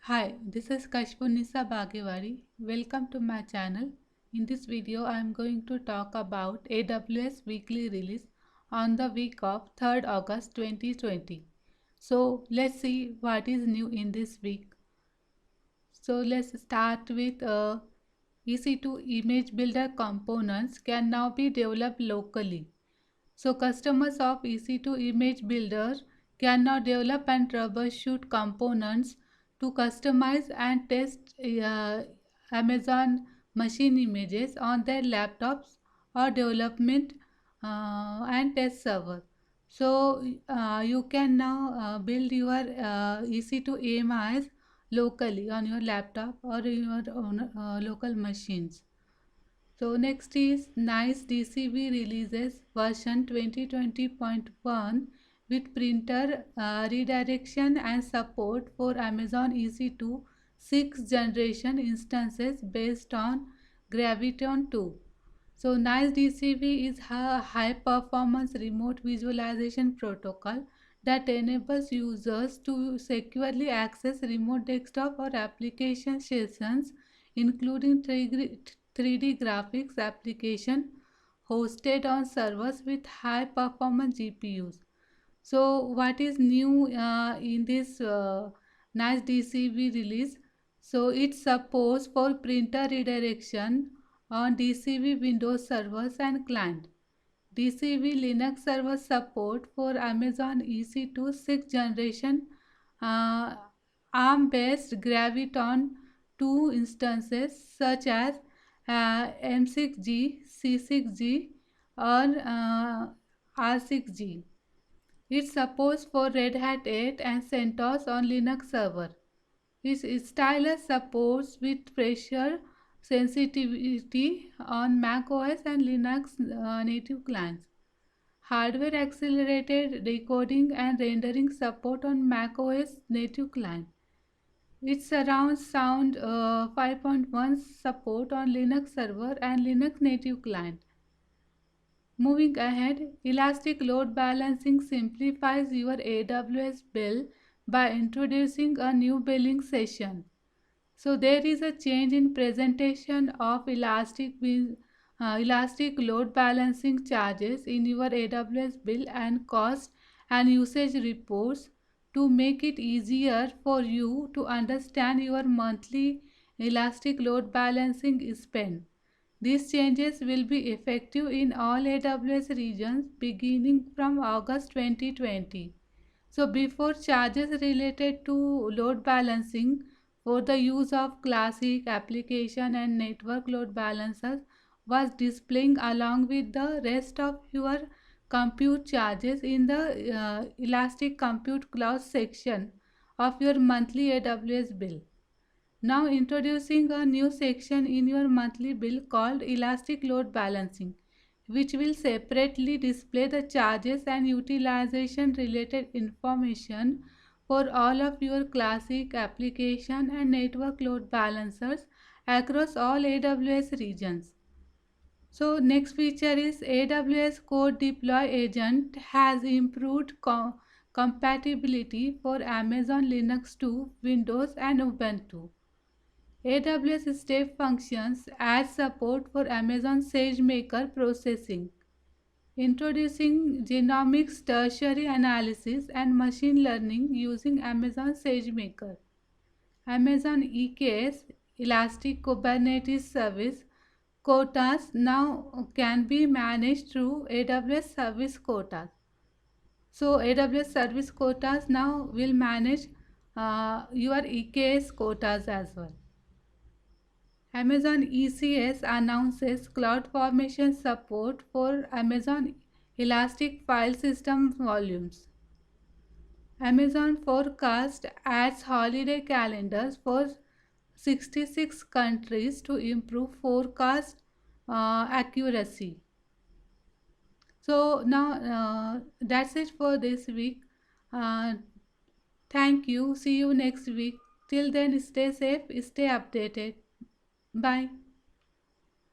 Hi, this is Kashpunisa Bagewari. Welcome to my channel. In this video, I am going to talk about AWS weekly release on the week of 3rd August 2020. So let's see what is new in this week. So let's start with EC2 image builder components can now be developed locally. So customers of EC2 Image Builder can now develop and troubleshoot components to customize and test Amazon machine images on their laptops or development and test server. So you can now build your EC2 AMIs locally on your laptop or your own local machines. So next is NICE DCB releases version 2020.1 with printer redirection and support for Amazon EC2 6th generation instances based on Graviton 2. So NICE DCB is a high performance remote visualization protocol that enables users to securely access remote desktop or application sessions, including 3D graphics application hosted on servers with high performance GPUs. So what is new in this NICE DCB release? So it supports for printer redirection on DCB Windows servers and client. DCB Linux server support for Amazon EC2 6th generation uh, ARM-based Graviton 2 instances such as M6G, C6G or R6G. It supports for Red Hat 8 and CentOS on Linux server. Its stylus supports with pressure sensitivity on macOS and Linux native clients. Hardware accelerated decoding and rendering support on macOS native client. It surrounds sound 5.1 support on Linux server and Linux native client. Moving ahead, Elastic Load Balancing simplifies your AWS bill by introducing a new billing session. So there is a change in presentation of elastic load balancing charges in your AWS bill and cost and usage reports to make it easier for you to understand your monthly elastic load balancing spend. These changes will be effective in all AWS regions beginning from August 2020. So before, charges related to load balancing for the use of classic application and network load balancers was displaying along with the rest of your compute charges in the Elastic Compute Cloud section of your monthly AWS bill. Now introducing a new section in your monthly bill called Elastic Load Balancing, which will separately display the charges and utilization related information for all of your classic application and network load balancers across all AWS regions. So next feature is AWS Code Deploy Agent has improved compatibility for Amazon Linux 2, Windows and Ubuntu. AWS Step Functions adds support for Amazon SageMaker processing, introducing genomics tertiary analysis and machine learning using Amazon SageMaker. Amazon EKS Elastic Kubernetes Service quotas now can be managed through AWS Service Quotas. So AWS Service Quotas now will manage your EKS quotas as well. Amazon ECS announces CloudFormation support for Amazon Elastic File System volumes. Amazon Forecast adds holiday calendars for 66 countries to improve forecast accuracy. So now that's it for this week. Uh, Thank you. See you next week. Till then, stay safe, stay updated. Bye.